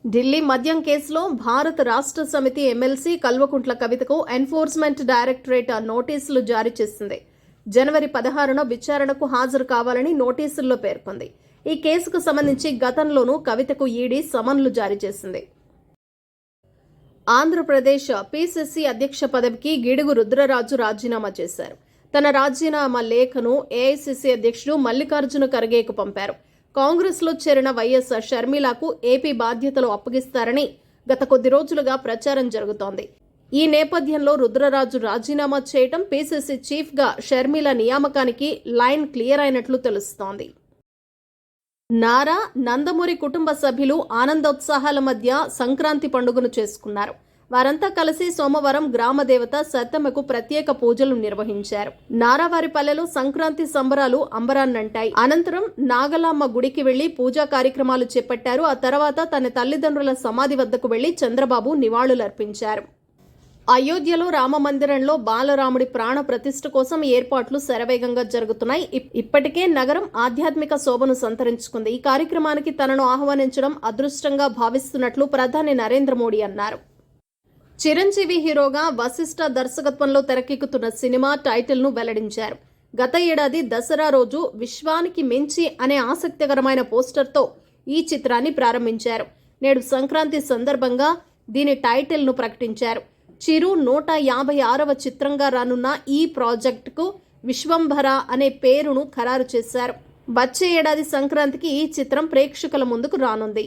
ఢిల్లీ మద్యం కేసులో భారత రాష్ట్ర సమితి ఎమ్మెల్సీ కల్వకుంట్ల కవితకు ఎన్ఫోర్స్మెంట్ డైరెక్టరేట్ నోటీసులు జారీ చేసింది. జనవరి 16న విచారణకు హాజరు కావాలని నోటీసుల్లో పేర్కొంది. ఈ కేసుకు సంబంధించి గతంలోనూ కవితకు ఈడీ సమన్లు జారీ చేసింది. ఆంధ్రప్రదేశ్ పీసీసీ అధ్యక్ష పదవికి గిడుగు రుద్రరాజు రాజీనామా చేశారు. తన రాజీనామా లేఖను ఏఐసీసీ అధ్యక్షుడు మల్లికార్జున ఖర్గేకు పంపారు. కాంగ్రెస్లో చేరిన వైఎస్ షర్మిలకు ఏపీ బాధ్యతలు అప్పగిస్తారని గత కొద్ది రోజులుగా ప్రచారం జరుగుతోంది. ఈ నేపథ్యంలో రుద్రరాజు రాజీనామా చేయటం, పీసీసీ చీఫ్గా షర్మిల నియామకానికి లైన్ క్లియర్ అయినట్లు తెలుస్తోంది. నారా, నందమూరి కుటుంబ సభ్యులు ఆనందోత్సాహాల మధ్య సంక్రాంతి పండుగను చేసుకున్నారు. వారంతా కలిసి సోమవారం గ్రామదేవత సత్తమ్మకు ప్రత్యేక పూజలు నిర్వహించారు. నారావారిపల్లెలో సంక్రాంతి సంబరాలు అంబరాన్నంటాయి. అనంతరం నాగలామ్మ గుడికి వెళ్లి పూజా కార్యక్రమాలు చేపట్టారు. ఆ తర్వాత తన తల్లిదండ్రుల సమాధి వద్దకు వెళ్లి చంద్రబాబు నివాళులర్పించారు. అయోధ్యలో రామమందిరంలో బాలరాముడి ప్రాణ ప్రతిష్ఠ కోసం ఏర్పాట్లు శరవేగంగా జరుగుతున్నాయి. ఇప్పటికే నగరం ఆధ్యాత్మిక శోభను సంతరించుకుంది. ఈ కార్యక్రమానికి తనను ఆహ్వానించడం అదృష్టంగా భావిస్తున్నట్లు ప్రధాని నరేంద్ర మోడీ అన్నారు. చిరంజీవి హీరోగా వశిష్ఠ దర్శకత్వంలో తెరకెక్కుతున్న సినిమా టైటిల్ ను వెల్లడించారు. గత ఏడాది దసరా రోజు విశ్వానికి మించి అనే ఆసక్తికరమైన పోస్టర్తో ఈ చిత్రాన్ని ప్రారంభించారు. నేడు సంక్రాంతి సందర్భంగా దీని టైటిల్ ను ప్రకటించారు. చిరు 156వ చిత్రంగా రానున్న ఈ ప్రాజెక్టుకు విశ్వంభర అనే పేరును ఖరారు చేశారు. వచ్చే ఏడాది సంక్రాంతికి ఈ చిత్రం ప్రేక్షకుల ముందుకు రానుంది.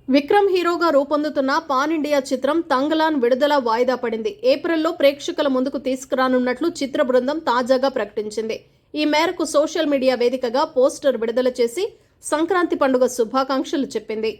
విక్రమ్ హీరోగా రూపొందుతున్న పాన్ ఇండియా చిత్రం తంగలాన్ విడుదల వాయిదా పడింది. ఏప్రిల్లో ప్రేక్షకుల ముందుకు తీసుకురానున్నట్లు చిత్ర బృందం తాజాగా ప్రకటించింది. ఈ మేరకు సోషల్ మీడియా వేదికగా పోస్టర్ విడుదల చేసి సంక్రాంతి పండుగ శుభాకాంక్షలు చెప్పింది.